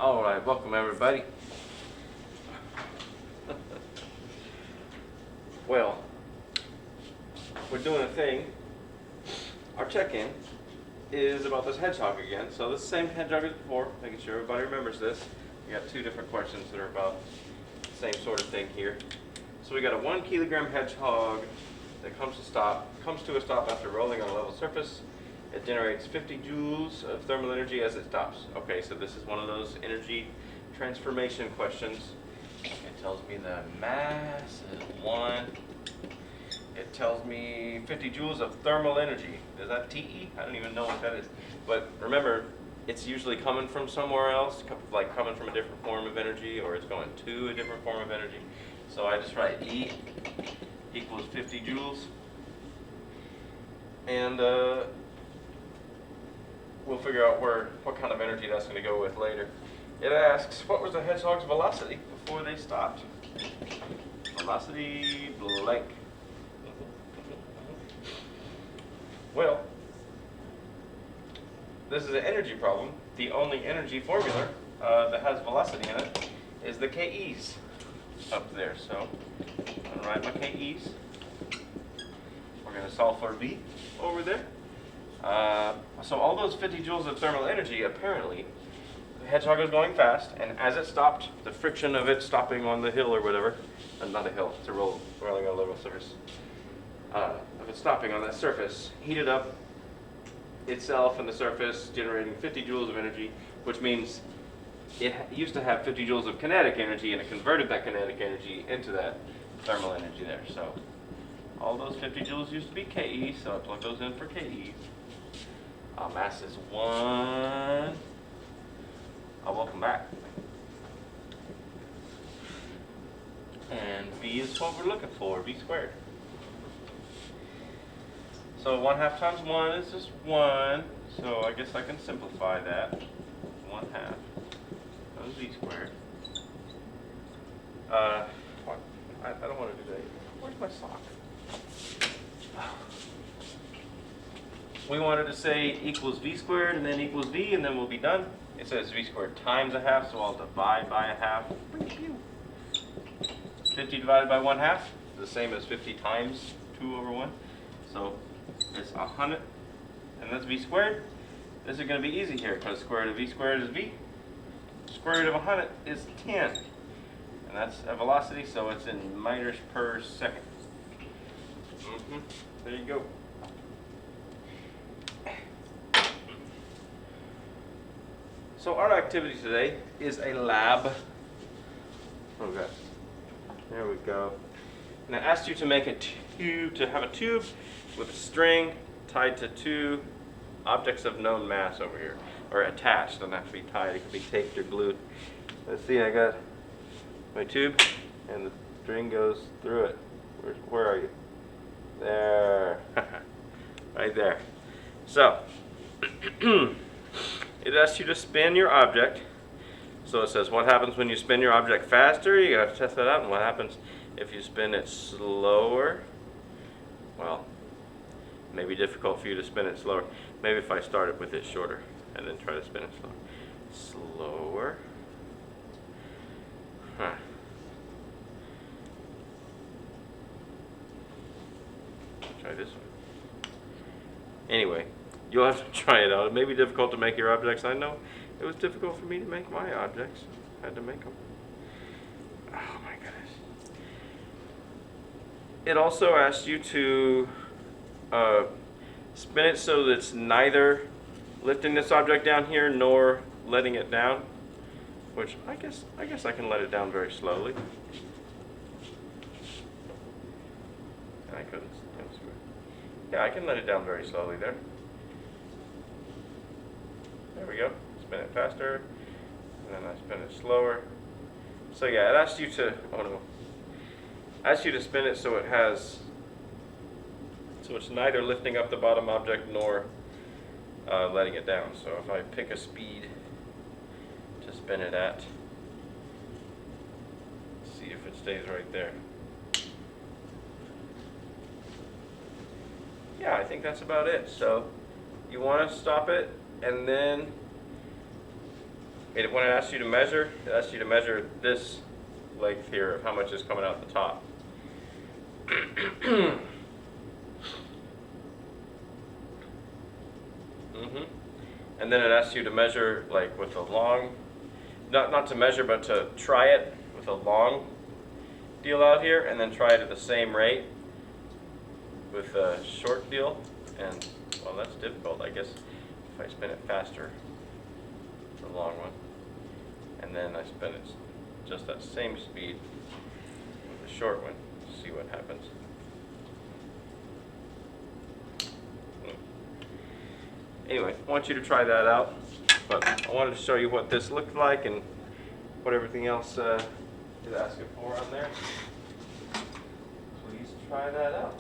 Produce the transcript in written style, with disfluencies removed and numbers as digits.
All right, welcome everybody. Well, we're doing a thing. Our check-in is about this hedgehog again. So this is the same hedgehog as before, making sure everybody remembers this. We got two different questions that are about the same sort of thing here. So we got a 1 kilogram hedgehog that comes to a stop after rolling on a level surface. It generates 50 joules of thermal energy as it stops. Okay, so this is one of those energy transformation questions. It tells me the mass is 1. It tells me 50 joules of thermal energy. Is that TE? I don't even know what that is. But remember, it's usually coming from somewhere else, like coming from a different form of energy, or it's going to a different form of energy. So I just write E equals 50 joules. And we'll figure out what kind of energy that's going to go with later. It asks, what was the hedgehog's velocity before they stopped? Velocity blank. Well, this is an energy problem. The only energy formula that has velocity in it is the KEs up there. So I'm going to write my KEs. We're going to solve for V over there. So all those 50 joules of thermal energy, apparently, the hedgehog was going fast, and as it stopped, the friction of it stopping on the hill or whatever, not a hill, it's a rolling on a level surface, of it stopping on that surface, heated up itself and the surface, generating 50 joules of energy, which means it used to have 50 joules of kinetic energy, and it converted that kinetic energy into that thermal energy there. So all those 50 joules used to be KE, so I plug those in for KE. Mass is 1. Welcome back. And V is what we're looking for, V squared. So 1/2 times 1 is just 1. So I guess I can simplify that. 1/2 times V squared. I don't want to do that. Where's my sock? We wanted to say equals V squared and then equals V, and then we'll be done. It says V squared times 1/2, so I'll divide by 1/2. 50 divided by 1/2 is the same as 50 times 2 over 1. So it's 100, and that's V squared. This is going to be easy here, because square root of V squared is V. Square root of 100 is 10. And that's a velocity, so it's in meters per second. There you go. So our activity today is a lab. Okay, there we go. And I asked you to make a tube, to have a tube with a string tied to 2 objects of known mass over here, or attached. Doesn't have to be tied. It can be taped or glued. Let's see. I got my tube, and the string goes through it. Where are you? There, right there. So. It asks you to spin your object. So it says, what happens when you spin your object faster? You gotta test that out. And what happens if you spin it slower? Well, it may be difficult for you to spin it slower. Maybe if I start it with it shorter and then try to spin it slower. Slower. Huh. Try this one. Anyway. You'll have to try it out. It may be difficult to make your objects. I know it was difficult for me to make my objects. I had to make them. Oh my goodness. It also asks you to spin it so that it's neither lifting this object down here nor letting it down. Which I guess I can let it down very slowly. I couldn't. Yeah, I can let it down very slowly there. There we go. Spin it faster, and then I spin it slower. So yeah, it asks you to, asks you to spin it so it's neither lifting up the bottom object nor letting it down. So if I pick a speed to spin it at, see if it stays right there. Yeah, I think that's about it. So you want to stop it, and then when it asks you to measure, it asks you to measure this length here of how much is coming out the top. And then it asks you to measure like with a long, not to measure, but to try it with a long deal out here, and then try it at the same rate with a short deal. And well, that's difficult, I guess, if I spin it faster, the long one, and then I spin it just that same speed with the short one, see what happens. Anyway, I want you to try that out, but I wanted to show you what this looked like and what everything else is asking for on there. Please try that out.